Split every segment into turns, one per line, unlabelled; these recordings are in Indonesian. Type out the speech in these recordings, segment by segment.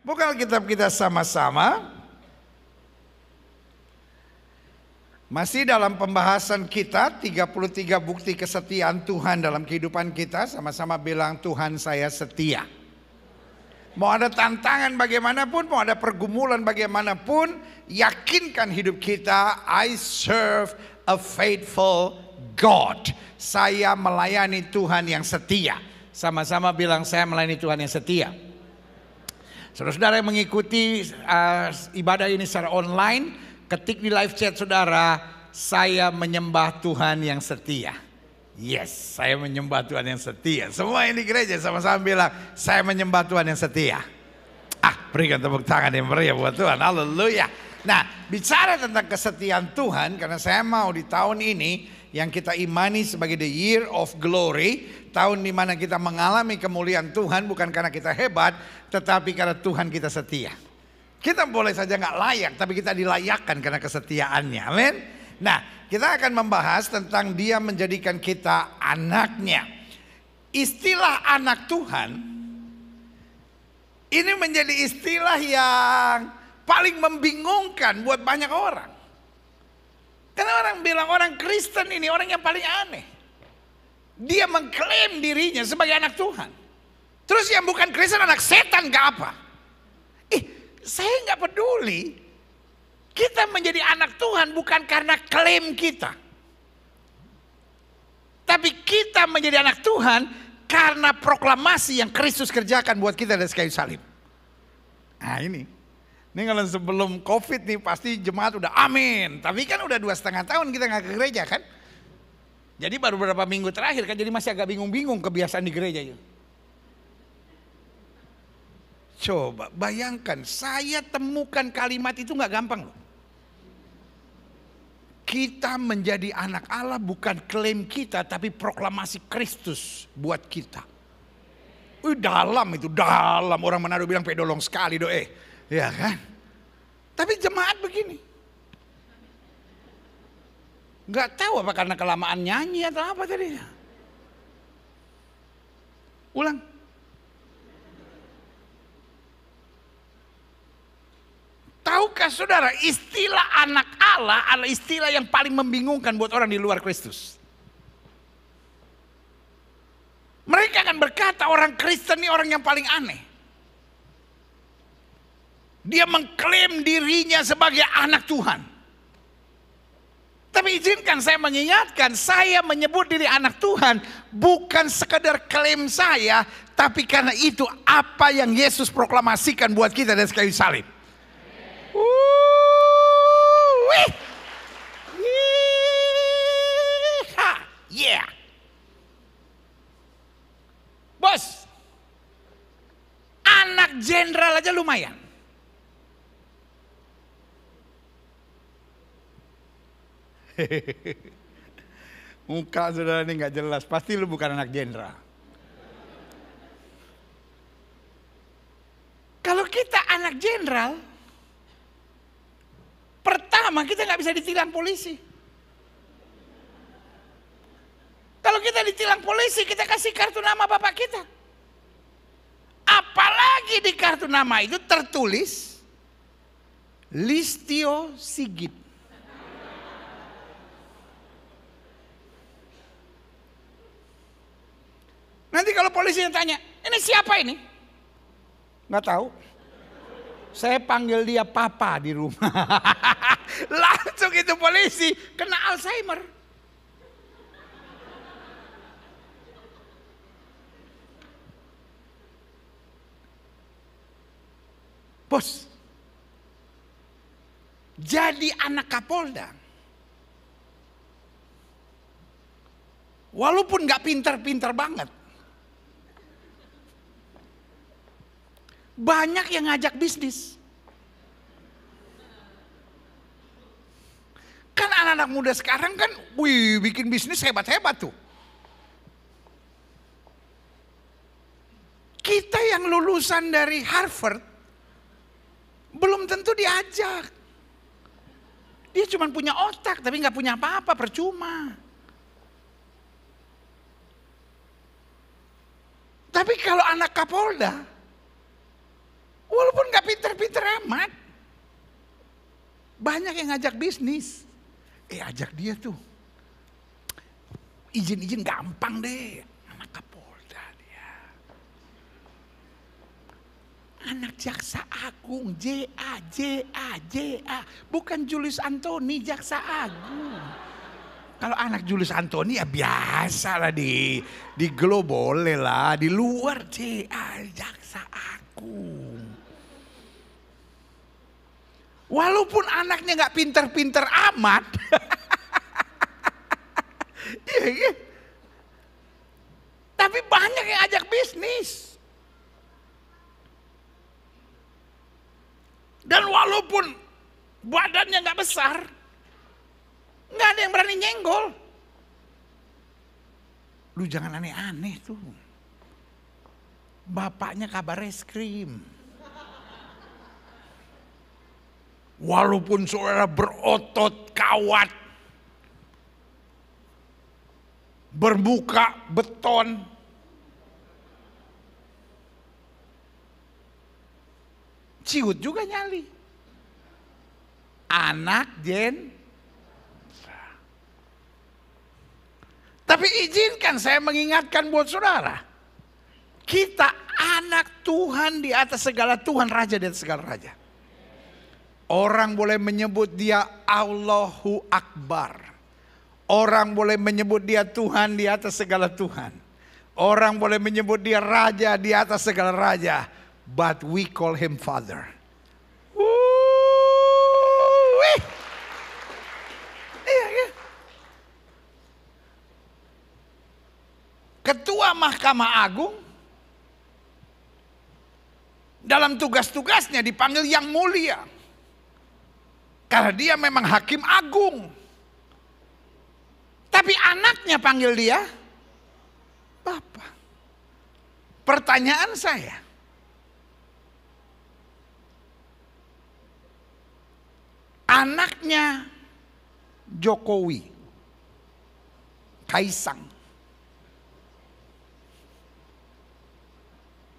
Buka Alkitab kita sama-sama. Masih dalam pembahasan kita 33 bukti kesetiaan Tuhan dalam kehidupan kita. Sama-sama bilang, Tuhan saya setia. Mau ada tantangan bagaimanapun, mau ada pergumulan bagaimanapun, yakinkan hidup kita, I serve a faithful God. Saya melayani Tuhan yang setia. Sama-sama bilang, saya melayani Tuhan yang setia. Saudara-saudara yang mengikuti ibadah ini secara online, ketik di live chat saudara, saya menyembah Tuhan yang setia. Yes, saya menyembah Tuhan yang setia. Semua yang di gereja sama-sama bilang, saya menyembah Tuhan yang setia. Berikan tepuk tangan yang meriah buat Tuhan. Haleluya. Nah, bicara tentang kesetiaan Tuhan, karena saya mau di tahun ini yang kita imani sebagai the year of glory, tahun di mana kita mengalami kemuliaan Tuhan bukan karena kita hebat, tetapi karena Tuhan kita setia. Kita boleh saja nggak layak, tapi kita dilayakkan karena kesetiaannya. Amin. Nah, kita akan membahas tentang Dia menjadikan kita anaknya. Istilah anak Tuhan ini menjadi istilah yang paling membingungkan buat banyak orang. Karena orang bilang orang Kristen ini orang yang paling aneh. Dia mengklaim dirinya sebagai anak Tuhan. Terus yang bukan Kristen anak setan gak apa. Saya gak peduli. Kita menjadi anak Tuhan bukan karena klaim kita. Tapi kita menjadi anak Tuhan karena proklamasi yang Kristus kerjakan buat kita dari kayu salib. Nah ini kalau sebelum COVID nih pasti jemaat udah amin. Tapi kan udah 2,5 tahun kita gak ke gereja kan. Jadi baru beberapa minggu terakhir kan, jadi masih agak bingung-bingung kebiasaan di gereja itu. Coba bayangkan, saya temukan kalimat itu gak gampang loh. Kita menjadi anak Allah bukan klaim kita, tapi proklamasi Kristus buat kita. Dalam itu, dalam. Orang Manado bilang pedolong sekali ya kan. Tapi jemaat begini. Gak tahu apa karena kelamaan nyanyi atau apa tadinya. Ulang. Tahukah saudara, istilah anak Allah adalah istilah yang paling membingungkan buat orang di luar Kristus. Mereka akan berkata orang Kristen ini orang yang paling aneh. Dia mengklaim dirinya sebagai anak Tuhan. Tapi izinkan saya mengingatkan, saya menyebut diri anak Tuhan bukan sekedar klaim saya, tapi karena itu apa yang Yesus proklamasikan buat kita dari kayu salib. Yeah. Bos, anak jenderal aja lumayan. Muka saudara ini gak jelas, pasti lu bukan anak jenderal. Kalau kita anak jenderal, pertama kita gak bisa ditilang polisi. Kalau kita ditilang polisi, kita kasih kartu nama bapak kita. Apalagi di kartu nama itu tertulis Listio Sigit. Nanti kalau polisi yang tanya, ini siapa ini? Nggak tahu. Saya panggil dia papa di rumah. Langsung itu polisi kena Alzheimer. Bos, jadi anak Kapolda, walaupun gak pintar-pintar banget, banyak yang ngajak bisnis. Kan anak-anak muda sekarang kan, bikin bisnis hebat-hebat tuh. Kita yang lulusan dari Harvard, belum tentu diajak. Dia cuma punya otak tapi gak punya apa-apa, percuma. Tapi kalau anak Kapolda, walaupun gak amat. Banyak yang ngajak bisnis. Ajak dia tuh. Izin-izin gampang deh. Anak Kapolda dia. Anak Jaksa Agung, JA. Bukan Julius Antoni, Jaksa Agung. Kalau anak Julius Antoni ya biasa lah di Globe boleh lah. Di luar Jaksa Agung. Walaupun anaknya gak pinter-pinter amat. Iya. Tapi banyak yang ajak bisnis. Dan walaupun badannya gak besar, gak ada yang berani nyenggol. Lu jangan aneh-aneh tuh. Bapaknya kabar reskrim. Walaupun saudara berotot kawat, bermuka beton, ciut juga nyali. Anak Jen. Tapi izinkan saya mengingatkan buat saudara. Kita anak Tuhan di atas segala Tuhan, Raja di atas segala Raja. Orang boleh menyebut dia Allahu Akbar. Orang boleh menyebut dia Tuhan di atas segala Tuhan. Orang boleh menyebut dia Raja di atas segala Raja. But we call him Father. Ketua Mahkamah Agung dalam tugas-tugasnya dipanggil Yang Mulia. Karena dia memang hakim agung. Tapi anaknya panggil dia Bapak. Pertanyaan saya, anaknya Jokowi, Kaisang,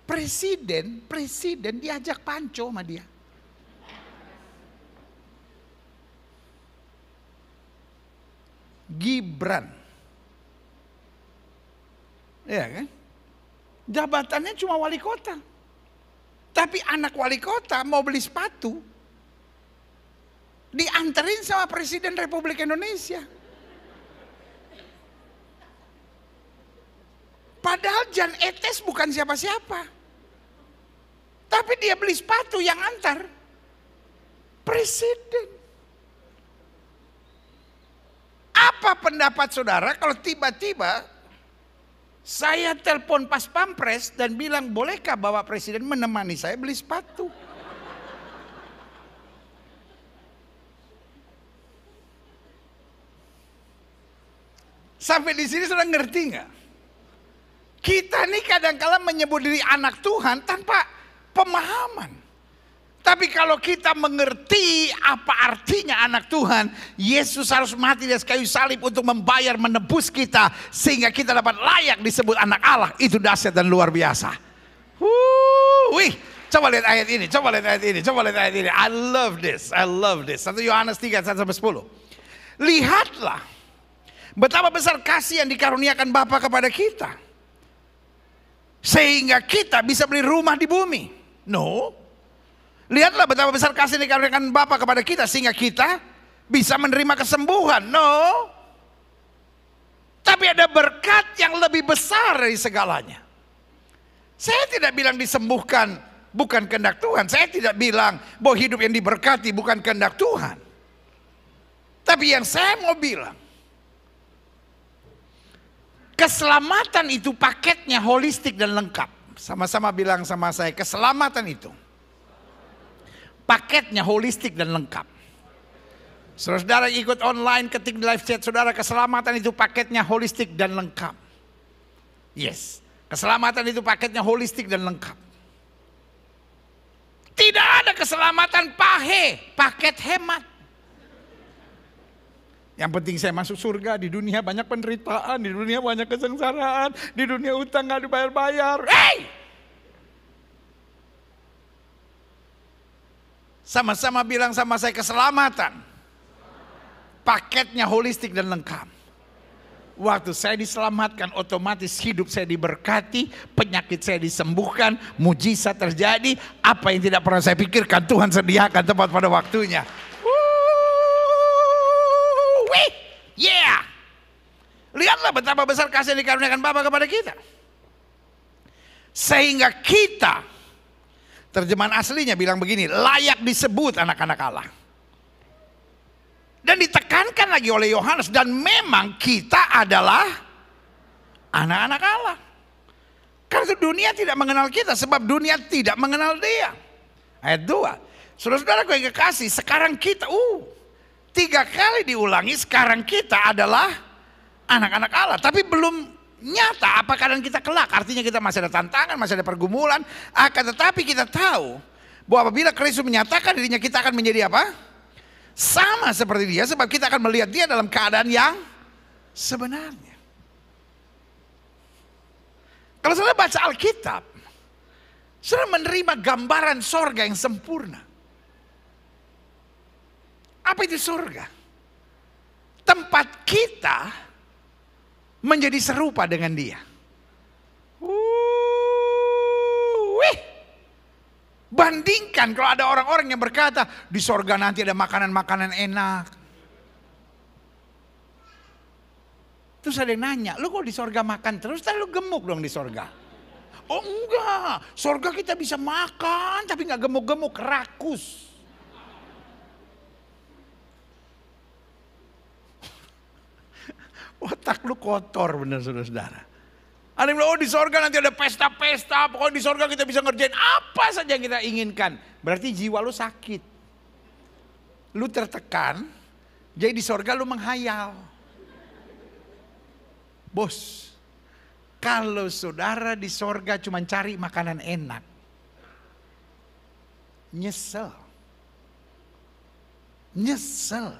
presiden diajak panco sama dia. Gibran, ya kan? Jabatannya cuma wali kota, tapi anak wali kota mau beli sepatu, dianterin sama Presiden Republik Indonesia. Padahal Jan Etes bukan siapa-siapa, tapi dia beli sepatu yang antar Presiden. Apa pendapat saudara kalau tiba-tiba saya telepon pas pampres dan bilang, bolehkah Bapak Presiden menemani saya beli sepatu? Sampai di sini sudah ngerti nggak? Kita nih kadang-kala menyebut diri anak Tuhan tanpa pemahaman. Tapi kalau kita mengerti apa artinya anak Tuhan, Yesus harus mati di atas kayu salib untuk membayar, menebus kita, sehingga kita dapat layak disebut anak Allah. Itu dahsyat dan luar biasa. Wih, coba lihat ayat ini, coba lihat ayat ini. I love this. 1 Yohanes 3, 1-10. Lihatlah betapa besar kasih yang dikaruniakan Bapa kepada kita, sehingga kita bisa beli rumah di bumi. No. Lihatlah betapa besar kasih yang dikaruniakan Bapa kepada kita, sehingga kita bisa menerima kesembuhan. No. Tapi ada berkat yang lebih besar dari segalanya. Saya tidak bilang disembuhkan bukan kehendak Tuhan. Saya tidak bilang bahwa hidup yang diberkati bukan kehendak Tuhan. Tapi yang saya mau bilang, keselamatan itu paketnya holistik dan lengkap. Sama-sama bilang sama saya, keselamatan itu paketnya holistik dan lengkap. Saudara ikut online, ketik di live chat saudara, keselamatan itu paketnya holistik dan lengkap. Yes, keselamatan itu paketnya holistik dan lengkap. Tidak ada keselamatan paket hemat. Yang penting saya masuk surga, di dunia banyak penderitaan, di dunia banyak kesengsaraan, di dunia utang gak dibayar-bayar. Hey! Sama-sama bilang sama saya, keselamatan. Paketnya holistik dan lengkap. Waktu saya diselamatkan, otomatis hidup saya diberkati, penyakit saya disembuhkan, mujizat terjadi. Apa yang tidak pernah saya pikirkan, Tuhan sediakan tepat pada waktunya. Yeah. Lihatlah betapa besar kasih yang dikaruniakan Bapa kepada kita. Sehingga kita, terjemahan aslinya bilang begini, layak disebut anak-anak Allah. Dan ditekankan lagi oleh Yohanes, dan memang kita adalah anak-anak Allah. Karena dunia tidak mengenal kita, sebab dunia tidak mengenal Dia. Ayat 2. Saudara-saudara yang kekasih, sekarang kita, 3 kali diulangi, sekarang kita adalah anak-anak Allah. Tapi belum nyata apa keadaan kita kelak. Artinya kita masih ada tantangan, masih ada pergumulan. Akan tetapi kita tahu bahwa apabila Kristus menyatakan dirinya, kita akan menjadi apa? Sama seperti Dia, sebab kita akan melihat Dia dalam keadaan yang sebenarnya. Kalau saudara baca Alkitab, saudara menerima gambaran sorga yang sempurna. Apa itu sorga? Tempat kita menjadi serupa dengan Dia. Bandingkan kalau ada orang-orang yang berkata, di sorga nanti ada makanan-makanan enak. Terus ada yang nanya, lu kok di sorga makan terus, tapi lu gemuk dong di sorga. Oh enggak, sorga kita bisa makan tapi gak gemuk-gemuk, rakus. Otak lu kotor bener saudara-saudara. Ada yang bilang, oh di sorga nanti ada pesta-pesta, pokoknya di sorga kita bisa ngerjain apa saja yang kita inginkan. Berarti jiwa lu sakit. Lu tertekan, jadi di sorga lu menghayal. Bos, kalau saudara di sorga cuma cari makanan enak, nyesel. Nyesel.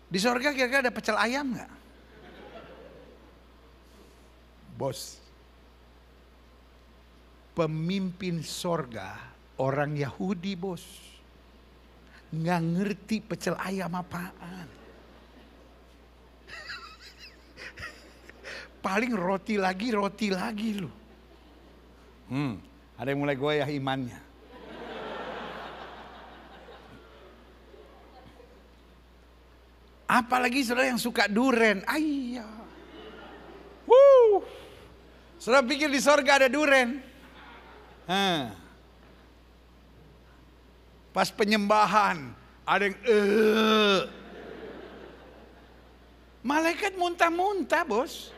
Di sorga kira-kira ada pecel ayam gak? Bos, pemimpin sorga orang Yahudi bos, nggak ngerti pecel ayam apaan. Paling roti lagi lu. Ada yang mulai goyah imannya. Apalagi saudara yang suka duren, ayah. Saudara pikir di sorga ada duren? Pas penyembahan ada yang malaikat muntah-muntah bos.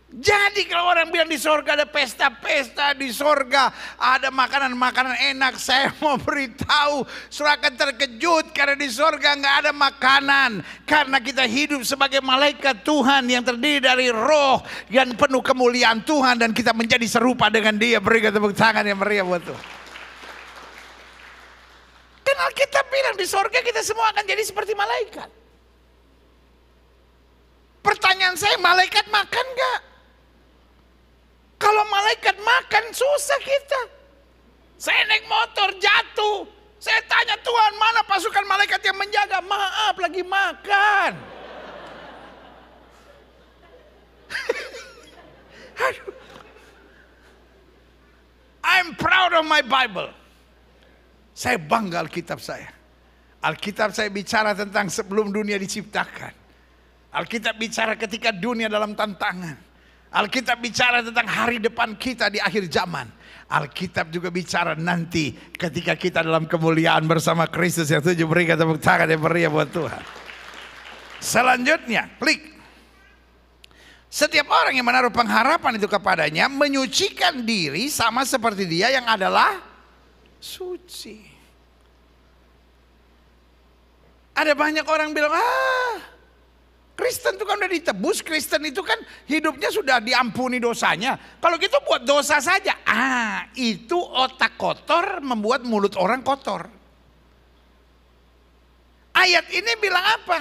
Jadi kalau orang bilang di sorga ada pesta-pesta, di sorga ada makanan-makanan enak, saya mau beritahu, saudara akan terkejut karena di sorga nggak ada makanan. Karena kita hidup sebagai malaikat Tuhan yang terdiri dari roh yang penuh kemuliaan Tuhan, dan kita menjadi serupa dengan Dia. Berikan tepuk tangan yang meriah buat Tuhan. Dan Alkitab bilang di sorga kita semua akan jadi seperti malaikat. Pertanyaan saya, malaikat makan nggak? Kalau malaikat makan susah kita. Saya naik motor jatuh. Saya tanya Tuhan, mana pasukan malaikat yang menjaga? Maaf, lagi makan. I'm proud of my Bible. Saya bangga Alkitab saya. Alkitab saya bicara tentang sebelum dunia diciptakan. Alkitab bicara ketika dunia dalam tantangan. Alkitab bicara tentang hari depan kita di akhir zaman. Alkitab juga bicara nanti ketika kita dalam kemuliaan bersama Kristus. Yang setuju berikan tepuk tangan yang meriah buat Tuhan. Selanjutnya, klik. Setiap orang yang menaruh pengharapan itu kepadanya menyucikan diri sama seperti Dia yang adalah suci. Ada banyak orang bilang, Kristen itu kan udah ditebus, Kristen itu kan hidupnya sudah diampuni dosanya. Kalau gitu buat dosa saja. Itu otak kotor membuat mulut orang kotor. Ayat ini bilang apa?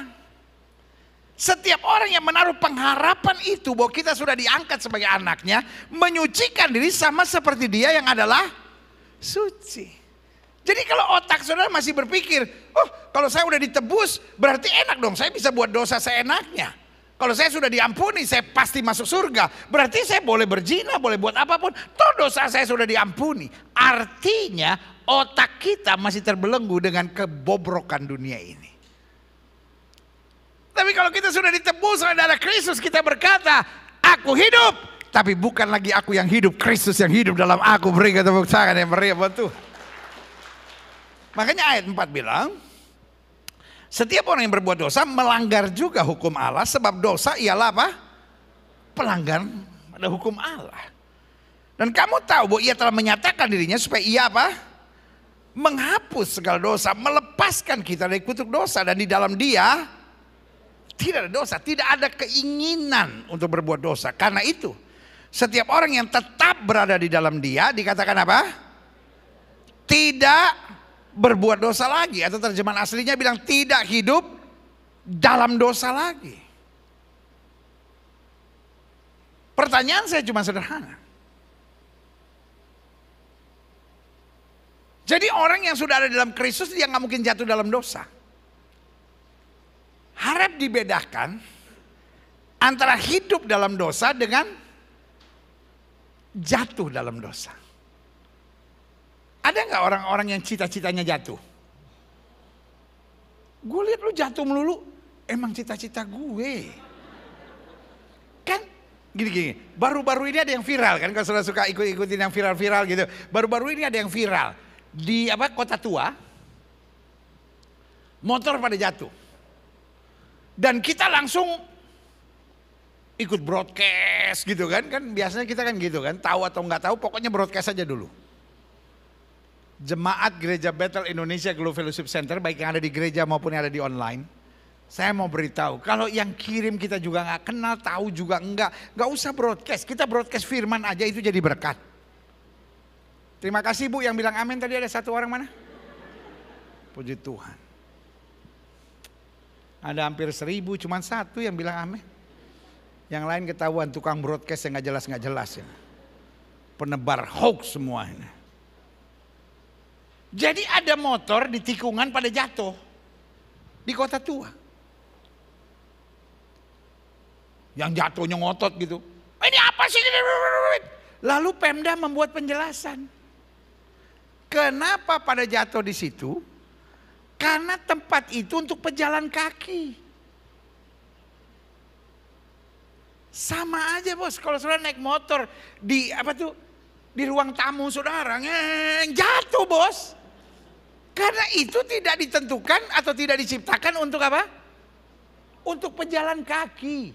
Setiap orang yang menaruh pengharapan itu bahwa kita sudah diangkat sebagai anaknya, menyucikan diri sama seperti dia yang adalah suci. Jadi kalau otak saudara masih berpikir, oh kalau saya udah ditebus berarti enak dong, saya bisa buat dosa seenaknya. Kalau saya sudah diampuni, saya pasti masuk surga. Berarti saya boleh berzina, boleh buat apapun, toh dosa saya sudah diampuni. Artinya otak kita masih terbelenggu dengan kebobrokan dunia ini. Tapi kalau kita sudah ditebus oleh darah Kristus, kita berkata, aku hidup. Tapi bukan lagi aku yang hidup, Kristus yang hidup dalam aku. Berikan tepuk tangan yang meriah buat Tuhan. Makanya ayat 4 bilang, setiap orang yang berbuat dosa melanggar juga hukum Allah. Sebab dosa ialah apa? Pelanggaran pada hukum Allah. Dan kamu tahu bahwa ia telah menyatakan dirinya supaya ia apa? Menghapus segala dosa, melepaskan kita dari kutuk dosa. Dan di dalam dia tidak ada dosa, tidak ada keinginan untuk berbuat dosa. Karena itu, setiap orang yang tetap berada di dalam dia, dikatakan apa? Tidak berbuat dosa lagi. Atau terjemahan aslinya bilang tidak hidup dalam dosa lagi. Pertanyaan saya cuma sederhana. Jadi orang yang sudah ada dalam Kristus, dia nggak mungkin jatuh dalam dosa. Harap dibedakan antara hidup dalam dosa dengan jatuh dalam dosa. Ada nggak orang-orang yang cita-citanya jatuh? Gue lihat lu jatuh melulu, emang cita-cita gue. Kan gini-gini, baru-baru ini ada yang viral kan, kalau saudara suka ikut-ikutin yang viral-viral gitu. Baru-baru ini ada yang viral di apa Kota Tua, motor pada jatuh. Dan kita langsung ikut broadcast gitu kan biasanya kita kan gitu kan, tahu atau nggak tahu pokoknya broadcast aja dulu. Jemaat Gereja Bethel Indonesia Global Fellowship Center, baik yang ada di gereja maupun yang ada di online, saya mau beritahu kalau yang kirim kita juga nggak kenal, tahu juga nggak usah broadcast, kita broadcast firman aja itu jadi berkat. Terima kasih Bu yang bilang amin tadi, ada satu orang mana? Puji Tuhan. Ada hampir 1000, cuman satu yang bilang amin. Yang lain ketahuan tukang broadcast yang nggak jelas ya. Penebar hoax semua ini. Jadi ada motor di tikungan pada jatuh di Kota Tua. Yang jatuhnya ngotot gitu. Ini apa sih? Lalu Pemda membuat penjelasan. Kenapa pada jatuh di situ? Karena tempat itu untuk pejalan kaki. Sama aja bos, kalau saudara naik motor di apa tuh di ruang tamu saudara, jatuh bos. Karena itu tidak ditentukan atau tidak diciptakan untuk apa? Untuk pejalan kaki.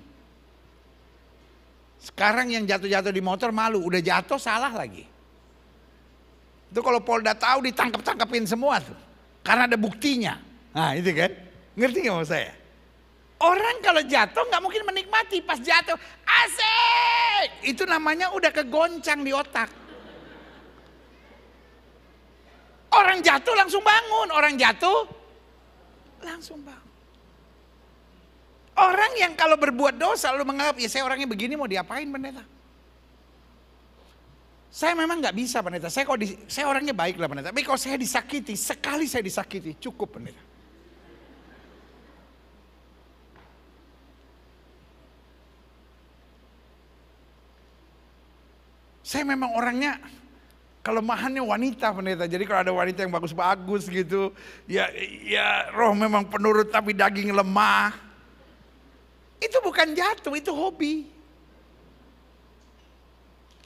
Sekarang yang jatuh-jatuh di motor malu, udah jatuh salah lagi. Itu kalau Polda tahu ditangkap-tangkapin semua tuh. Karena ada buktinya. Nah itu kan. Ngerti gak maksud saya? Orang kalau jatuh gak mungkin menikmati. Pas jatuh asik. Itu namanya udah kegoncang di otak. Orang jatuh langsung bangun. Orang jatuh langsung bangun. Orang yang kalau berbuat dosa lalu menganggap ya saya orangnya begini mau diapain pendeta. Saya memang nggak bisa pendeta, saya orangnya baik lah pendeta. Tapi kalau saya disakiti, sekali saya disakiti cukup pendeta. Saya memang orangnya kelemahannya wanita pendeta. Jadi kalau ada wanita yang bagus-bagus gitu, ya roh memang penurut tapi daging lemah. Itu bukan jatuh, itu hobi.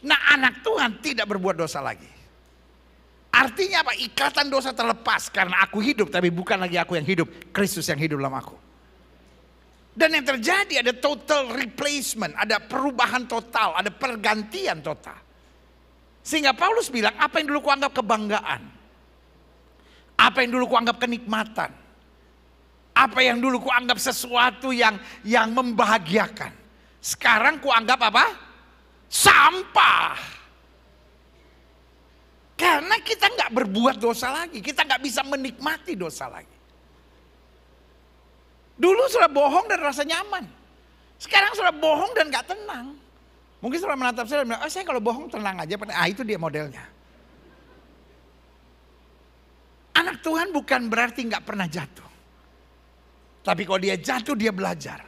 Nah anak Tuhan tidak berbuat dosa lagi. Artinya apa? Ikatan dosa terlepas karena aku hidup, tapi bukan lagi aku yang hidup, Kristus yang hidup dalam aku. Dan yang terjadi ada total replacement, ada perubahan total, ada pergantian total. Sehingga Paulus bilang apa yang dulu kuanggap kebanggaan, apa yang dulu kuanggap kenikmatan, apa yang dulu kuanggap sesuatu yang membahagiakan, sekarang kuanggap apa? Sampah. Karena kita nggak berbuat dosa lagi, kita nggak bisa menikmati dosa lagi. Dulu sudah bohong dan rasa nyaman. Sekarang sudah bohong dan gak tenang. Mungkin sudah menatap saya dan bilang, oh saya kalau bohong tenang aja. Itu dia modelnya. Anak Tuhan bukan berarti gak pernah jatuh. Tapi kalau dia jatuh dia belajar.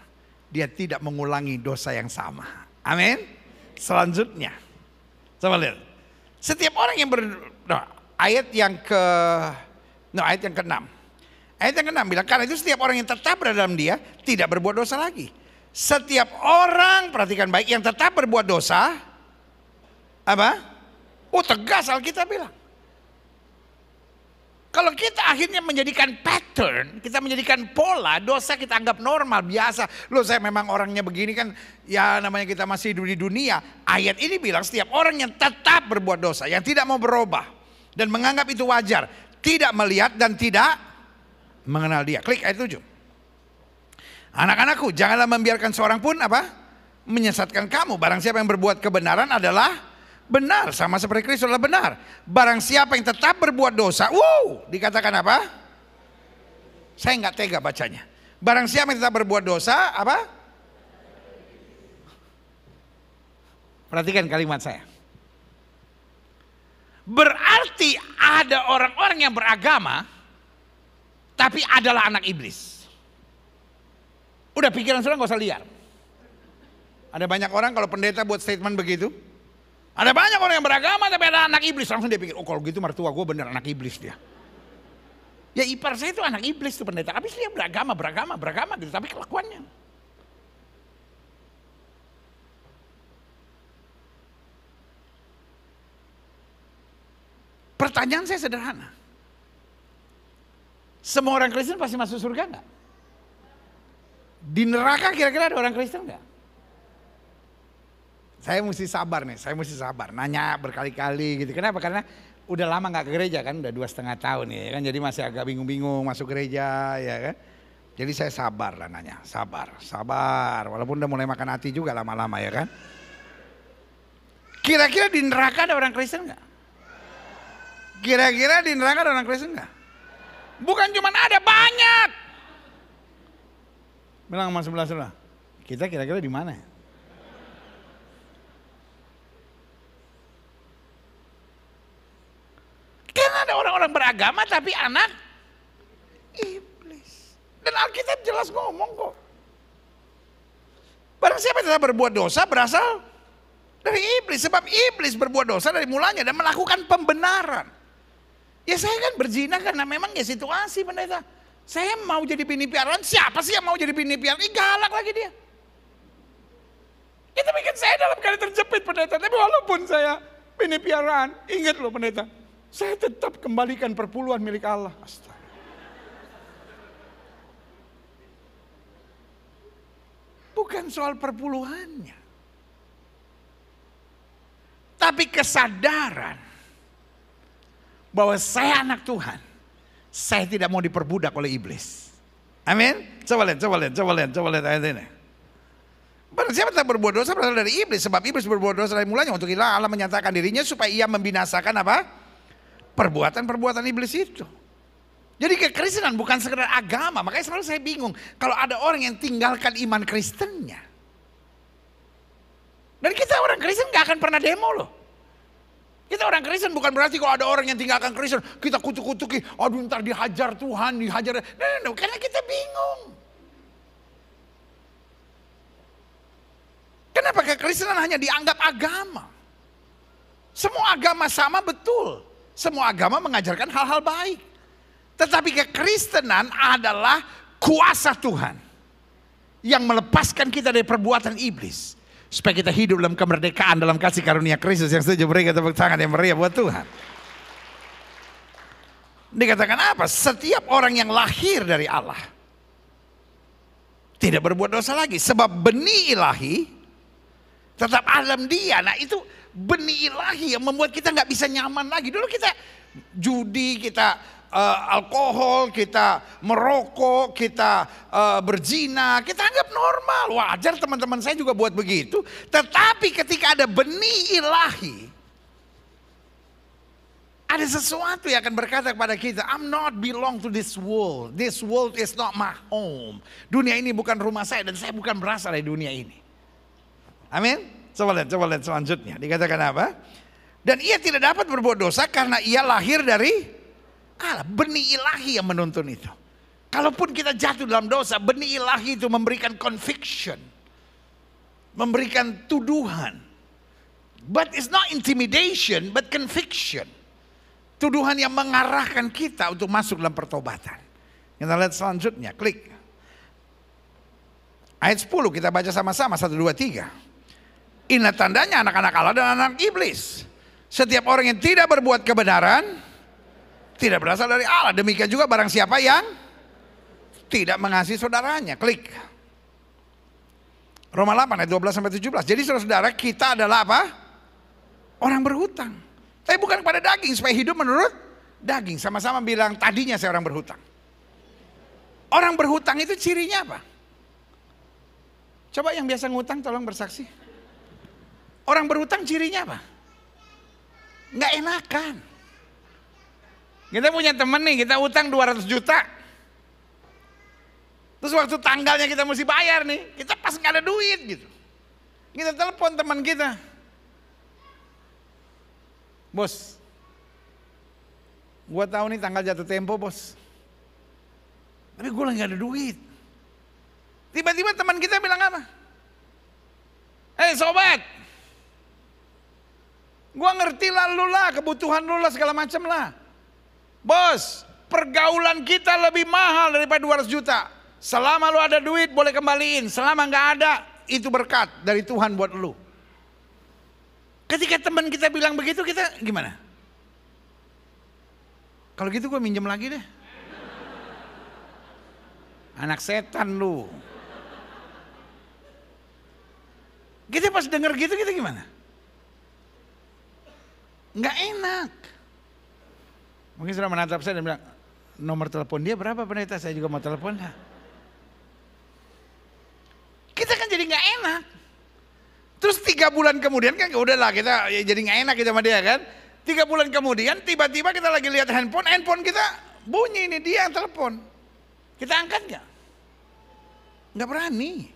Dia tidak mengulangi dosa yang sama. Amin. Selanjutnya. Coba lihat. Setiap orang yang ayat yang ke-6. Ayat yang ke-6 bilang, karena itu setiap orang yang tetap berada dalam dia tidak berbuat dosa lagi. Setiap orang, perhatikan baik, yang tetap berbuat dosa, apa? Oh tegas Alkitab bilang. Kalau kita akhirnya menjadikan pattern, kita menjadikan pola, dosa kita anggap normal, biasa. Loh saya memang orangnya begini kan, ya namanya kita masih hidup di dunia. Ayat ini bilang setiap orang yang tetap berbuat dosa, yang tidak mau berubah. Dan menganggap itu wajar, tidak melihat dan tidak mengenal dia. Klik ayat 7. Anak-anakku, janganlah membiarkan seorang pun apa? Menyesatkan kamu. Barang siapa yang berbuat kebenaran adalah benar, sama seperti Kristus adalah benar. Barang siapa yang tetap berbuat dosa, dikatakan apa? Saya nggak tega bacanya. Barang siapa yang tetap berbuat dosa, apa? Perhatikan kalimat saya. Berarti ada orang-orang yang beragama, tapi adalah anak iblis. Udah pikiran saudara nggak usah liar. Ada banyak orang kalau pendeta buat statement begitu. Ada banyak orang yang beragama tapi ada anak iblis. Langsung dia pikir, oh kalau gitu mertua gue bener anak iblis dia. Ya ipar saya itu anak iblis tuh pendeta. Habis dia beragama gitu. Tapi kelakuannya. Pertanyaan saya sederhana. Semua orang Kristen pasti masuk surga enggak? Di neraka kira-kira ada orang Kristen enggak? Saya mesti sabar nih, nanya berkali-kali gitu. Kenapa? Karena udah lama gak ke gereja kan, udah 2,5 tahun ya kan. Jadi masih agak bingung-bingung masuk gereja ya kan. Jadi saya sabar lah nanya, sabar. Walaupun udah mulai makan hati juga lama-lama ya kan. Kira-kira di neraka ada orang Kristen gak? Kira-kira di neraka ada orang Kristen gak? Bukan cuma ada, banyak. Bilang sama sebelah-sebelah, kita kira-kira di mana? Karena ada orang-orang beragama tapi anak iblis. Dan Alkitab jelas ngomong kok. Barang siapa yang tetap berbuat dosa berasal dari iblis. Sebab iblis berbuat dosa dari mulanya dan melakukan pembenaran. Ya saya kan berzina karena memang ya situasi pendeta. Saya mau jadi bini piaran, siapa sih yang mau jadi bini piaran? Galak lagi dia. Itu bikin saya dalam kali terjepit pendeta. Tapi walaupun saya bini piaran, ingat loh pendeta. Saya tetap kembalikan perpuluhan milik Allah. Astaga. Bukan soal perpuluhannya. Tapi kesadaran bahwa saya anak Tuhan. Saya tidak mau diperbudak oleh iblis. Amin. Coba lihat ayat ini. Barang siapa tak berbuat dosa berasal dari iblis. Sebab iblis berbuat dosa dari mulanya. Untuk itulah Allah menyatakan dirinya supaya ia membinasakan apa? Perbuatan-perbuatan iblis itu. Jadi kekristenan bukan sekedar agama. Makanya selalu saya bingung. Kalau ada orang yang tinggalkan iman Kristennya. Dan kita orang Kristen gak akan pernah demo loh. Kita orang Kristen bukan berarti kalau ada orang yang tinggalkan Kristen. Kita kutuk-kutuki. Aduh ntar dihajar Tuhan. Dihajar. No, karena kita bingung. Kenapa kekristenan hanya dianggap agama? Semua agama sama betul. Semua agama mengajarkan hal-hal baik. Tetapi kekristenan adalah kuasa Tuhan. Yang melepaskan kita dari perbuatan iblis. Supaya kita hidup dalam kemerdekaan, dalam kasih karunia Kristus. Yang setuju beri tepuk tangan yang meriah buat Tuhan. Dikatakan apa? Setiap orang yang lahir dari Allah tidak berbuat dosa lagi. Sebab benih ilahi tetap dalam dia. Nah itu benih ilahi yang membuat kita gak bisa nyaman lagi. Dulu kita judi, kita alkohol, kita merokok, kita berzina, kita anggap normal. Wajar teman-teman saya juga buat begitu. Tetapi ketika ada benih ilahi, Ada sesuatu yang akan berkata kepada kita, I'm not belong to this world. This world is not my home. Dunia ini bukan rumah saya dan saya bukan berasal dari dunia ini. Amin. Coba lihat selanjutnya. Dikatakan apa? Dan ia tidak dapat berbuat dosa karena ia lahir dari Allah. Benih ilahi yang menuntun itu. Kalaupun kita jatuh dalam dosa, benih ilahi itu memberikan conviction. Memberikan tuduhan. But it's not intimidation, but conviction. Tuduhan yang mengarahkan kita untuk masuk dalam pertobatan. Kita lihat selanjutnya, klik. Ayat 10 kita baca sama-sama, 1, 2, 3. Inilah tandanya anak-anak Allah dan anak iblis. Setiap orang yang tidak berbuat kebenaran, tidak berasal dari Allah. Demikian juga barang siapa yang tidak mengasihi saudaranya. Klik. Roma 8 ayat 12-17. Jadi saudara-saudara, kita adalah apa? Orang berhutang. Tapi bukan kepada daging, supaya hidup menurut daging. Sama-sama bilang, tadinya saya orang berhutang. Orang berhutang itu cirinya apa? Coba yang biasa ngutang tolong bersaksi. Orang berhutang cirinya apa? Nggak enakan. Kita punya teman nih, kita utang 200 juta. Terus waktu tanggalnya kita mesti bayar nih, kita pas nggak ada duit gitu. Kita telepon teman kita. Bos, gua tahu nih tanggal jatuh tempo bos. Tapi gue lagi gak ada duit. Tiba-tiba teman kita bilang apa? Sobat, gua ngerti lah lu lah, kebutuhan lu lah segala macam lah. Bos, pergaulan kita lebih mahal daripada 200 juta. Selama lu ada duit boleh kembaliin. Selama gak ada, itu berkat dari Tuhan buat lu. Ketika teman kita bilang begitu, kita gimana? Kalau gitu gue minjem lagi deh. Anak setan lu. Kita pas denger gitu kita gimana? Nggak enak. Mungkin sudah menatap saya dan bilang, nomor telepon dia berapa pendeta? Saya juga mau telepon. Kita kan jadi nggak enak. Terus 3 bulan kemudian kan udahlah kita jadi nggak enak kita sama dia kan. 3 bulan kemudian tiba-tiba kita lagi lihat handphone kita bunyi, ini dia yang telepon. Kita angkat nggak? Nggak berani.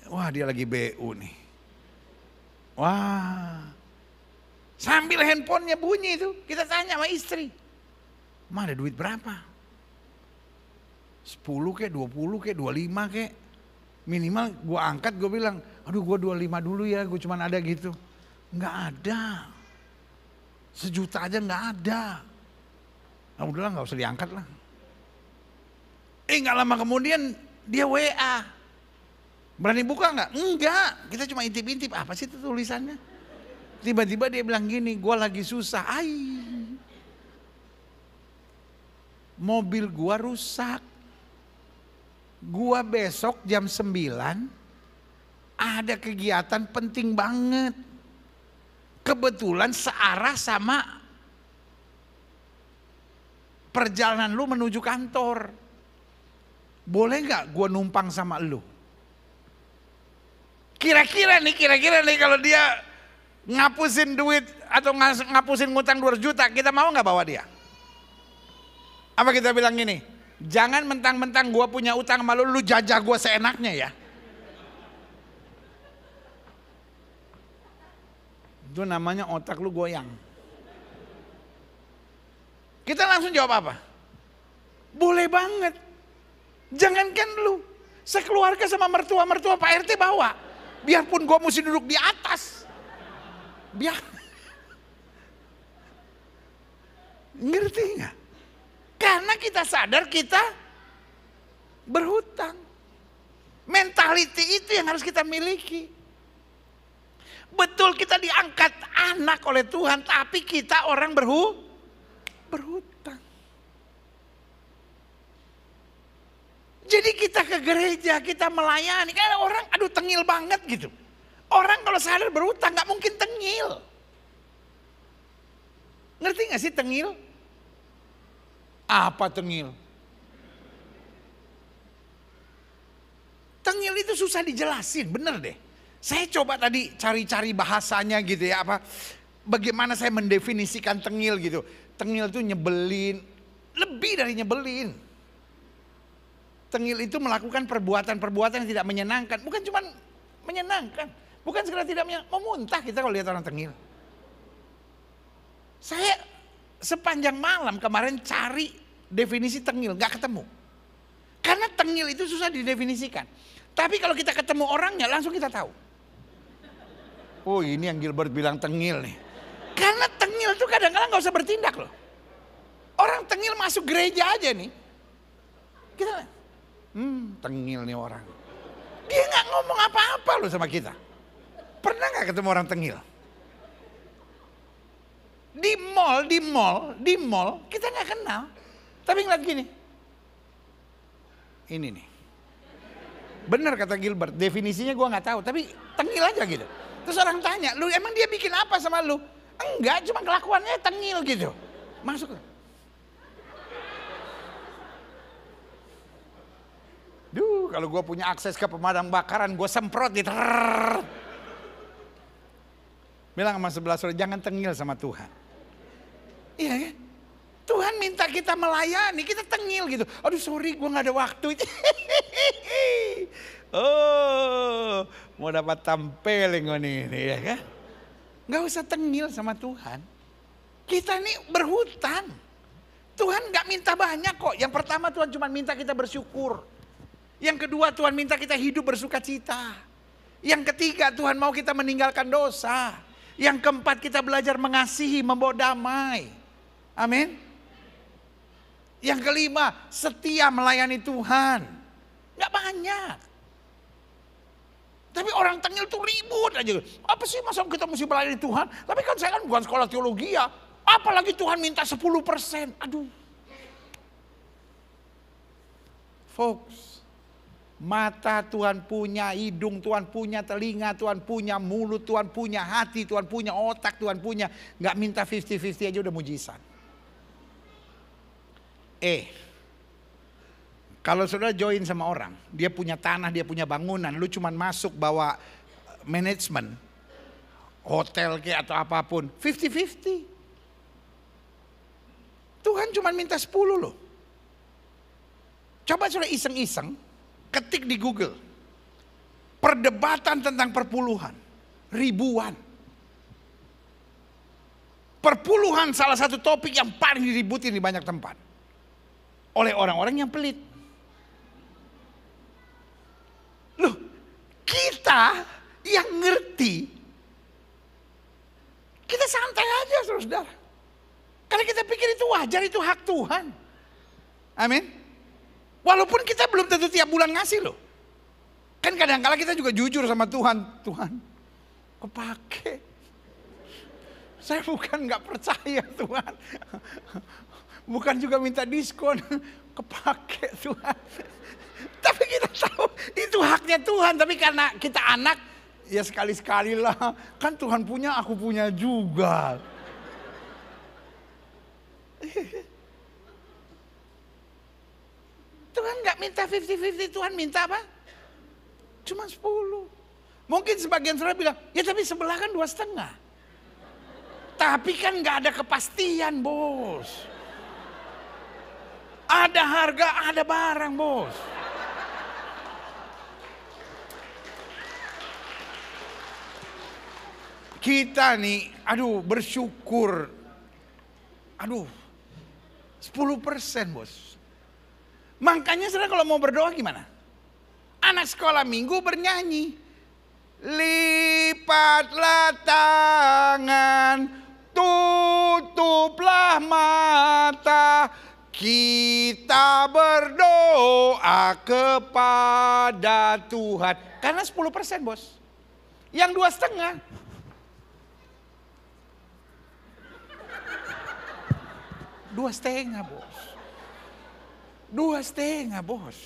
Wah dia lagi BU nih. Wah. Sambil handphonenya bunyi itu kita tanya sama istri. Ma ada duit berapa? 10 kek, 20 kek, 25 kek. Minimal gue angkat, gue bilang, aduh gue 25 dulu ya, gue cuman ada gitu. Nggak ada. 1 juta aja nggak ada. Nah udahlah nggak usah diangkat lah. Nggak lama kemudian dia WA. Berani buka nggak? Enggak, kita cuma intip-intip. Apa sih itu tulisannya? Tiba-tiba dia bilang gini, gue lagi susah. Mobil gue rusak. Gua besok jam 9 ada kegiatan penting banget. Kebetulan searah sama perjalanan lu menuju kantor. Boleh gak gua numpang sama lu? Kira-kira nih kalau dia ngapusin duit atau ngapusin ngutang 200 juta, kita mau gak bawa dia? Apa kita bilang gini? Jangan mentang-mentang gue punya utang sama lu jajah gue seenaknya ya. Itu namanya otak lu goyang. Kita langsung jawab apa? Boleh banget. Jangankan lu, sekeluarga sama mertua-mertua Pak RT bawa. Biarpun gue mesti duduk di atas. Ngerti gak? Karena kita sadar kita berhutang. Mentality itu yang harus kita miliki. Betul kita diangkat anak oleh Tuhan, tapi kita orang berhutang. Jadi kita ke gereja, kita melayani. Kan orang aduh tengil banget gitu. Orang kalau sadar berhutang gak mungkin tengil. Ngerti gak sih tengil? Apa tengil? Tengil itu susah dijelasin, bener deh. Saya coba tadi cari-cari bahasanya gitu ya, apa bagaimana saya mendefinisikan tengil gitu. Tengil itu nyebelin, lebih dari nyebelin. Tengil itu melakukan perbuatan-perbuatan yang tidak menyenangkan. Bukan cuma menyenangkan, bukan sekedar tidak menyenangkan, mau muntah kita kalau lihat orang tengil. Saya sepanjang malam kemarin cari definisi tengil, gak ketemu. Karena tengil itu susah didefinisikan. Tapi kalau kita ketemu orangnya langsung kita tahu. Oh, ini yang Gilbert bilang tengil nih. Karena tengil tuh kadang-kadang gak usah bertindak loh. Orang tengil masuk gereja aja nih. Kita, tengil nih orang. Dia gak ngomong apa-apa loh sama kita. Pernah gak ketemu orang tengil? Di mall kita gak kenal. Tapi ngeliat gini. Ini nih. Benar kata Gilbert, definisinya gue gak tahu. Tapi tengil aja gitu. Terus orang tanya, lu emang dia bikin apa sama lu? Enggak, cuma kelakuannya tengil gitu. Masuk. Duh, kalau gue punya akses ke pemadam kebakaran, gue semprot gitu. Bilang sama sebelah saudara, jangan tengil sama Tuhan. Iya kan? Tuhan minta kita melayani, kita tengil gitu. Aduh sorry, gue gak ada waktu. Oh, mau dapat tampil ini ya kan? Gak usah tengil sama Tuhan. Kita ini berhutang. Tuhan gak minta banyak kok. Yang pertama Tuhan cuma minta kita bersyukur. Yang kedua Tuhan minta kita hidup bersuka cita. Yang ketiga Tuhan mau kita meninggalkan dosa. Yang keempat kita belajar mengasihi, membawa damai. Amin. Yang kelima setia melayani Tuhan. Gak banyak. Tapi orang tengil tuh ribut aja. Apa sih masa kita mesti melayani Tuhan? Tapi kan saya kan bukan sekolah teologi ya. Apalagi Tuhan minta 10%. Aduh. Folks. Mata Tuhan punya, hidung Tuhan punya, telinga Tuhan punya, mulut Tuhan punya, hati Tuhan punya, otak Tuhan punya. Gak minta 50-50 aja udah mujizat. Kalau saudara join sama orang, dia punya tanah, dia punya bangunan, lu cuman masuk bawa manajemen, hotel kayak atau apapun, 50-50. Tuhan cuman minta 10 loh. Coba saudara iseng-iseng, ketik di Google, perdebatan tentang perpuluhan, ribuan. Perpuluhan salah satu topik yang paling diributin di banyak tempat. Oleh orang-orang yang pelit. Loh, kita yang ngerti, kita santai aja saudara. Karena kita pikir itu wajar, itu hak Tuhan. Amin. Walaupun kita belum tentu tiap bulan ngasih loh. Kan kadang-kala kita juga jujur sama Tuhan. Tuhan, kepake. Saya bukan gak percaya Tuhan. Bukan juga minta diskon. Kepake Tuhan. Tapi kita tahu itu haknya Tuhan. Tapi karena kita anak, ya sekali-sekali lah. Kan Tuhan punya, aku punya juga. Tuhan gak minta 50-50, Tuhan minta apa? Cuma 10. Mungkin sebagian saudara bilang, ya tapi sebelah kan 2,5. Tapi kan gak ada kepastian bos. Ada harga, ada barang bos. Kita nih, aduh bersyukur. Aduh, 10% bos. Makanya saudara kalau mau berdoa gimana? Anak sekolah minggu bernyanyi. Lipatlah tangan, tutuplah mata, kita berdoa kepada Tuhan. Karena 10% bos. Yang 2,5. Dua setengah bos. 2,5 bos.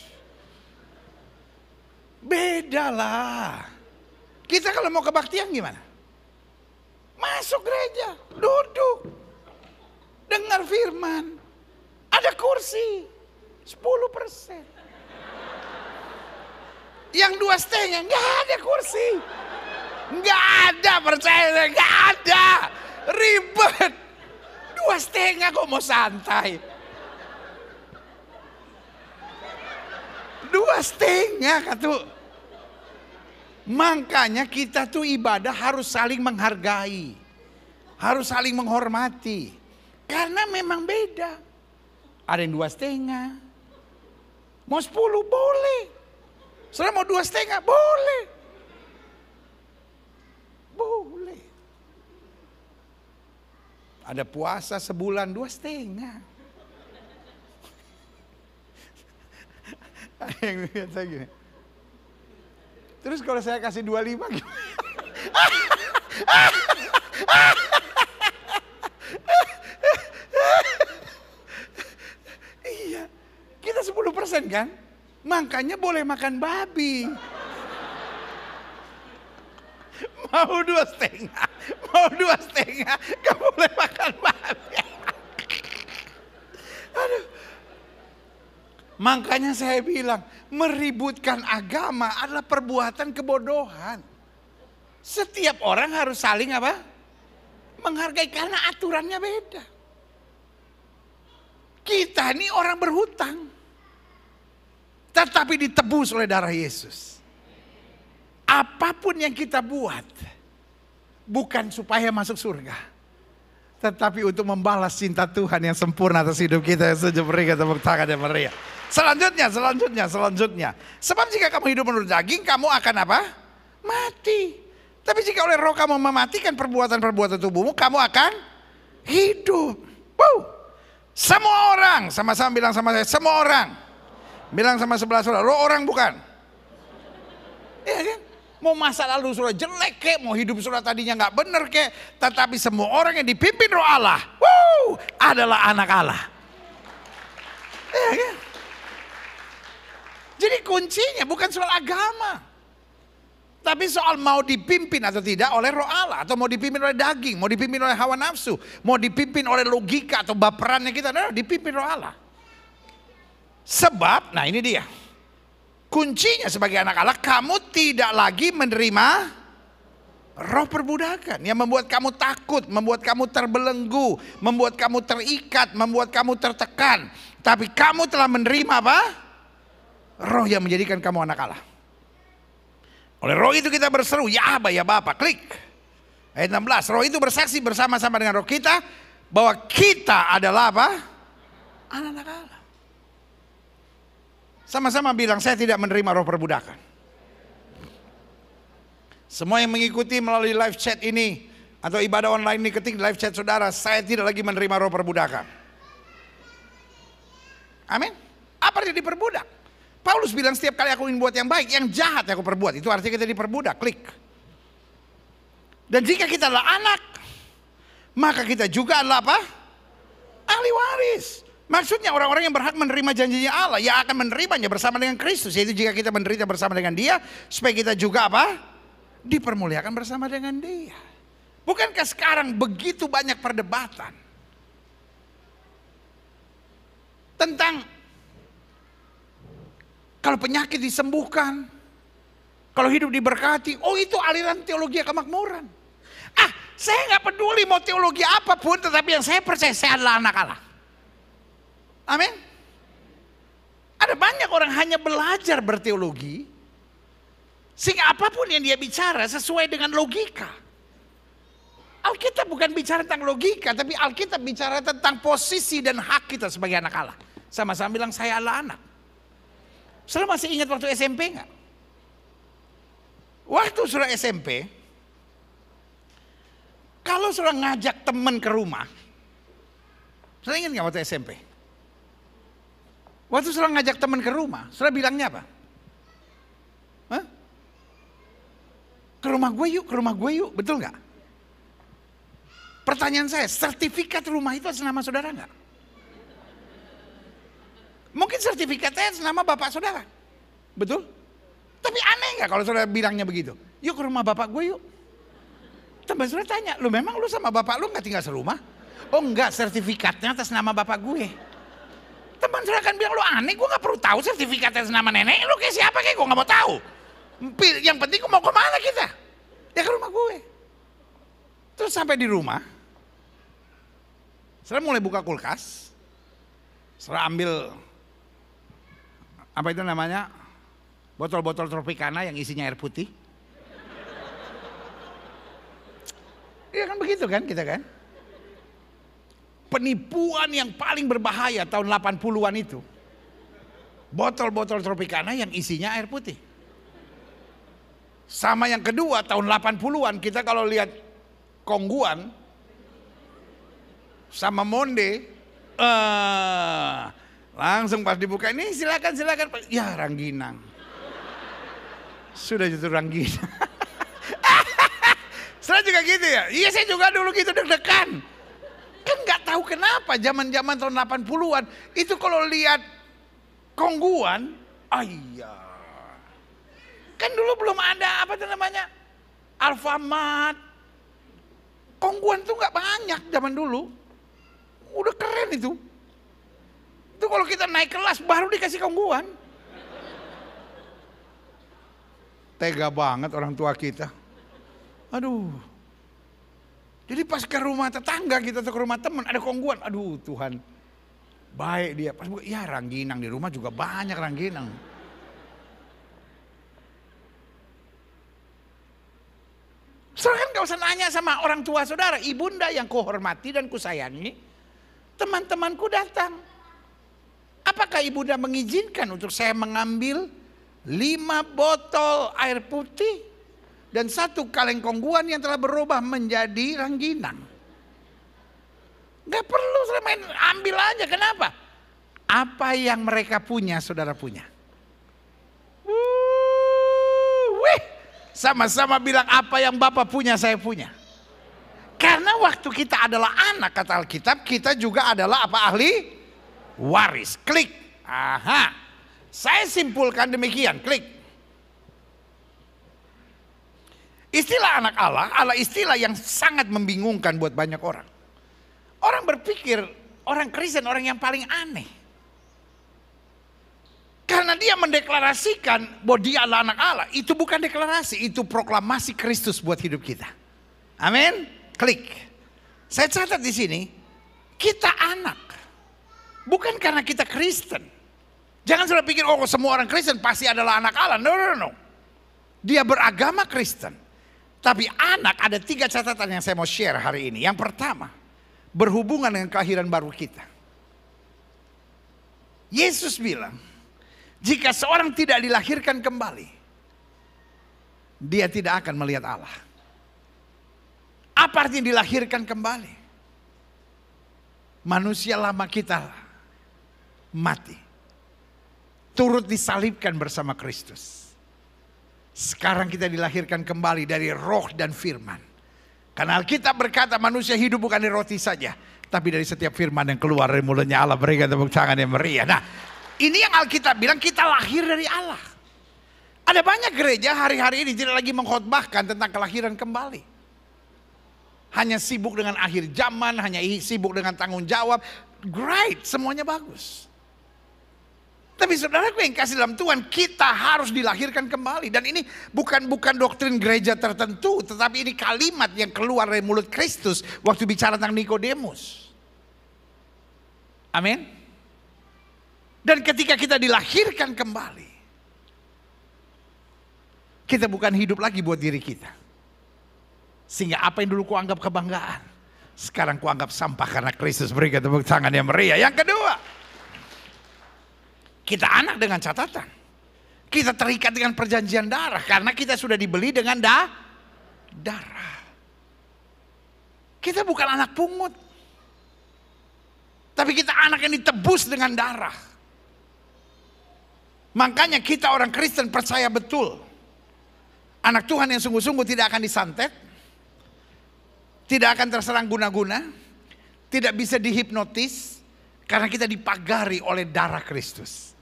Beda lah. Kita kalau mau kebaktian gimana? Masuk gereja, duduk, dengar firman, ada kursi, 10%. Yang 2,5 nggak ada kursi, nggak ada, percaya, nggak ada. 2,5 kok mau santai. 2,5 kata. Makanya kita tuh ibadah harus saling menghargai. Harus saling menghormati. Karena memang beda. Ada yang 2,5. Mau 10 boleh. Saudara mau 2,5 boleh. Boleh. Ada puasa sebulan 2,5. Yang biasa gini. Terus kalau saya kasih 25 gimana? Iya, kita 10% kan? Makanya boleh makan babi. Mau 2,5, mau 2,5, gak boleh makan babi. Aduh. Makanya saya bilang, meributkan agama adalah perbuatan kebodohan. Setiap orang harus saling apa? Menghargai karena aturannya beda. Kita ini orang berhutang. Tetapi ditebus oleh darah Yesus. Apapun yang kita buat, bukan supaya masuk surga, tetapi untuk membalas cinta Tuhan yang sempurna atas hidup kita. Yang setuju berikan tepuk tangan yang meriah. Selanjutnya. Sebab jika kamu hidup menurut daging, kamu akan apa? Mati. Tapi jika oleh roh kamu mematikan perbuatan-perbuatan tubuhmu, kamu akan hidup. Semua orang, sama-sama bilang sama saya, semua orang. Bilang sama sebelah saudara, roh orang bukan. Iya kan? Mau masa lalu saudara jelek kek, mau hidup saudara tadinya gak bener kek, tetapi semua orang yang dipimpin roh Allah, adalah anak Allah. Iya kan? Jadi kuncinya bukan soal agama, tapi soal mau dipimpin atau tidak oleh roh Allah, atau mau dipimpin oleh daging, mau dipimpin oleh hawa nafsu, mau dipimpin oleh logika atau baperannya kita. Nah, dipimpin roh Allah. Sebab, nah ini dia, kuncinya sebagai anak Allah, kamu tidak lagi menerima roh perbudakan yang membuat kamu takut, membuat kamu terbelenggu, membuat kamu terikat, membuat kamu tertekan. Tapi kamu telah menerima apa? Roh yang menjadikan kamu anak Allah. Oleh roh itu kita berseru, ya Aba, ya Bapa. Klik. Ayat 16, roh itu bersaksi bersama-sama dengan roh kita bahwa kita adalah apa? Anak-anak Allah. Sama-sama bilang, saya tidak menerima roh perbudakan. Semua yang mengikuti melalui live chat ini atau ibadah online ini, ketik live chat saudara, saya tidak lagi menerima roh perbudakan. Amin. Apa artinya diperbudak? Paulus bilang setiap kali aku ingin buat yang baik, yang jahat aku perbuat. Itu artinya kita diperbudak. Klik. Dan jika kita adalah anak, maka kita juga adalah apa? Ahli waris. Maksudnya orang-orang yang berhak menerima janjinya Allah, yang akan menerimanya bersama dengan Kristus. Yaitu jika kita menderita bersama dengan Dia, supaya kita juga apa? Dipermuliakan bersama dengan Dia. Bukankah sekarang begitu banyak perdebatan tentang kalau penyakit disembuhkan, kalau hidup diberkati, oh itu aliran teologi kemakmuran. Saya nggak peduli mau teologi apapun, tetapi yang saya percaya saya adalah anak Allah. Amin. Ada banyak orang hanya belajar berteologi, sehingga apapun yang dia bicara sesuai dengan logika. Alkitab bukan bicara tentang logika, tapi Alkitab bicara tentang posisi dan hak kita sebagai anak Allah. Sama-sama bilang saya adalah anak. Saudara masih ingat waktu SMP enggak? Waktu saudara SMP, kalau saudara ngajak teman ke rumah, saudara ingat enggak waktu SMP? Waktu saudara ngajak teman ke rumah, saudara bilangnya apa? Hah? Ke rumah gue yuk, betul enggak? Pertanyaan saya, sertifikat rumah itu atas nama saudara enggak? Mungkin sertifikatnya atas nama bapak saudara, betul? Tapi aneh nggak kalau saudara bilangnya begitu? Yuk ke rumah bapak gue yuk. Teman saudara tanya, lu memang lu sama bapak lu nggak tinggal serumah? Oh enggak, sertifikatnya atas nama bapak gue. Teman saudara kan bilang, lu aneh, gue nggak perlu tahu sertifikatnya atas nama nenek. Lu kayak siapa kayak gue nggak mau tahu. Yang penting gue mau kemana kita? Ya ke rumah gue. Terus sampai di rumah, Saudara mulai buka kulkas, saudara ambil apa itu namanya, botol-botol Tropicana yang isinya air putih. Iya kan begitu kan kita kan. Penipuan yang paling berbahaya tahun 80-an itu, botol-botol Tropicana yang isinya air putih. Sama yang kedua tahun 80-an kita kalau lihat Kongguan sama Monde, langsung pas dibuka ini silakan. Ya rangginang. Sudah jatuh rangginang. Saya juga gitu ya. Iya saya juga dulu gitu deg-degan. Kan nggak tahu kenapa zaman-zaman tahun 80-an itu kalau lihat Kongguan, iya. Kan dulu belum ada apa itu namanya Alfamart. Kongguan tuh nggak banyak zaman dulu. Udah keren itu. Itu kalau kita naik kelas baru dikasih Kongguan. Tega banget orang tua kita. Aduh. Jadi pas ke rumah tetangga kita atau ke rumah teman ada Kongguan. Aduh Tuhan. Baik dia. Pas buka, ya rangginang di rumah juga banyak rangginang. Saudara kan gak usah nanya sama orang tua saudara. Ibunda yang kuhormati dan kusayangi. Teman-temanku datang. Apakah ibunda mengizinkan untuk saya mengambil 5 botol air putih dan 1 kaleng Kongguan yang telah berubah menjadi rangginang? Gak perlu saya main, ambil aja. Kenapa? Apa yang mereka punya saudara punya. Wih, sama-sama bilang apa yang Bapak punya saya punya. Karena waktu kita adalah anak kata Alkitab, kita juga adalah apa, ahli waris. Klik. Aha. Saya simpulkan demikian, klik. Istilah anak Allah adalah istilah yang sangat membingungkan buat banyak orang. Orang berpikir orang Kristen orang yang paling aneh. Karena dia mendeklarasikan bahwa dia adalah anak Allah. Itu bukan deklarasi, itu proklamasi Kristus buat hidup kita. Amin. Klik. Saya catat di sini, kita anak. Bukan karena kita Kristen. Jangan saudara pikir, oh semua orang Kristen pasti adalah anak Allah. No. Dia beragama Kristen. Tapi anak ada 3 catatan yang saya mau share hari ini. Yang pertama, berhubungan dengan kelahiran baru kita. Yesus bilang, jika seorang tidak dilahirkan kembali, dia tidak akan melihat Allah. Apa artinya dilahirkan kembali? Manusia lama kita mati. Turut disalibkan bersama Kristus. Sekarang kita dilahirkan kembali dari roh dan firman. Karena Alkitab berkata manusia hidup bukan dari roti saja, tapi dari setiap firman yang keluar dari mulutnya Allah. Berikan tepuk tangan yang meriah. Nah, ini yang Alkitab bilang kita lahir dari Allah. Ada banyak gereja hari-hari ini tidak lagi mengkhotbahkan tentang kelahiran kembali. Hanya sibuk dengan akhir zaman, hanya sibuk dengan tanggung jawab. Great, semuanya bagus. Tapi saudaraku yang kasih dalam Tuhan, kita harus dilahirkan kembali. Dan ini bukan doktrin gereja tertentu, tetapi ini kalimat yang keluar dari mulut Kristus waktu bicara tentang Nikodemus. Amin. Dan ketika kita dilahirkan kembali, kita bukan hidup lagi buat diri kita. Sehingga apa yang dulu kuanggap kebanggaan, sekarang kuanggap sampah karena Kristus. Berikan tepuk tangan yang meriah. Yang kedua, kita anak dengan catatan. Kita terikat dengan perjanjian darah karena kita sudah dibeli dengan darah. Kita bukan anak pungut. Tapi kita anak yang ditebus dengan darah. Makanya kita orang Kristen percaya betul. Anak Tuhan yang sungguh-sungguh tidak akan disantet. Tidak akan terserang guna-guna. Tidak bisa dihipnotis. Karena kita dipagari oleh darah Kristus.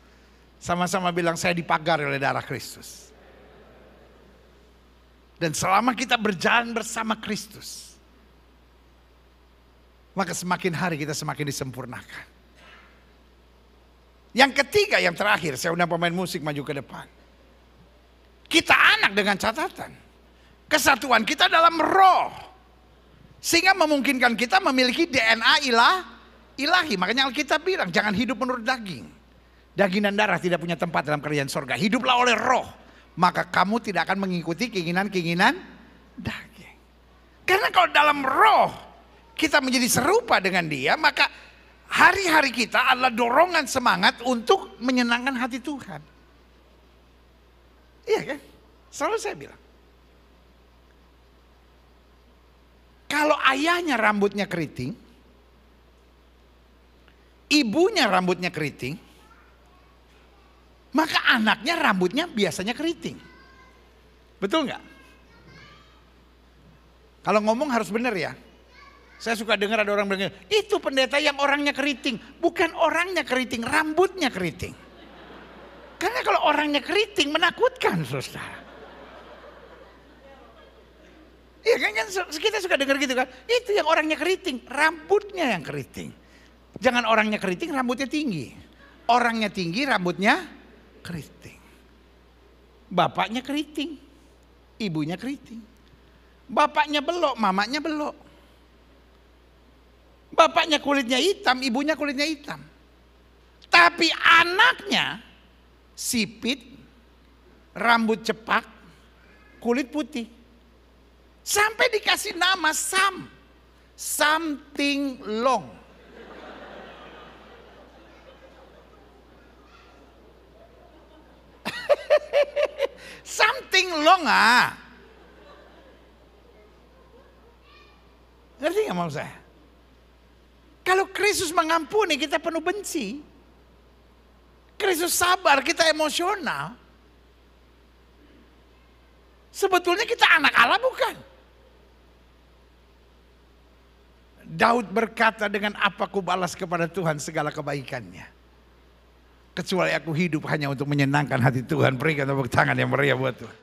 Sama-sama bilang saya dipagari oleh darah Kristus. Dan selama kita berjalan bersama Kristus, maka semakin hari kita semakin disempurnakan. Yang ketiga, yang terakhir, saya undang pemain musik maju ke depan. Kita anak dengan catatan. Kesatuan kita dalam roh. Sehingga memungkinkan kita memiliki DNA ilahi. Makanya Alkitab bilang jangan hidup menurut daging. Daging dan darah tidak punya tempat dalam kerajaan sorga. Hiduplah oleh roh. Maka kamu tidak akan mengikuti keinginan-keinginan daging. Karena kalau dalam roh kita menjadi serupa dengan dia, maka hari-hari kita adalah dorongan semangat untuk menyenangkan hati Tuhan. Iya kan? Selalu saya bilang. Kalau ayahnya rambutnya keriting, ibunya rambutnya keriting, maka anaknya rambutnya biasanya keriting. Betul nggak? Kalau ngomong harus benar ya. Saya suka dengar ada orang bilang, itu pendeta yang orangnya keriting. Bukan orangnya keriting, rambutnya keriting. Karena kalau orangnya keriting menakutkan, saudara. Iya kan, kita suka dengar gitu kan. Itu yang orangnya keriting, rambutnya yang keriting. Jangan orangnya keriting, rambutnya tinggi. Orangnya tinggi, rambutnya keriting. Bapaknya keriting, ibunya keriting. Bapaknya belok, mamanya belok. Bapaknya kulitnya hitam, ibunya kulitnya hitam. Tapi anaknya sipit, rambut cepak, kulit putih. Sampai dikasih nama Sam. Something long. Something long ah. Ngerti gak mau saya? Kalau Kristus mengampuni kita penuh benci. Kristus sabar kita emosional. Sebetulnya kita anak Allah bukan? Daud berkata, dengan apa ku balas kepada Tuhan segala kebaikannya. Kecuali aku hidup hanya untuk menyenangkan hati Tuhan. Berikan tepuk tangan yang meriah buat Tuhan.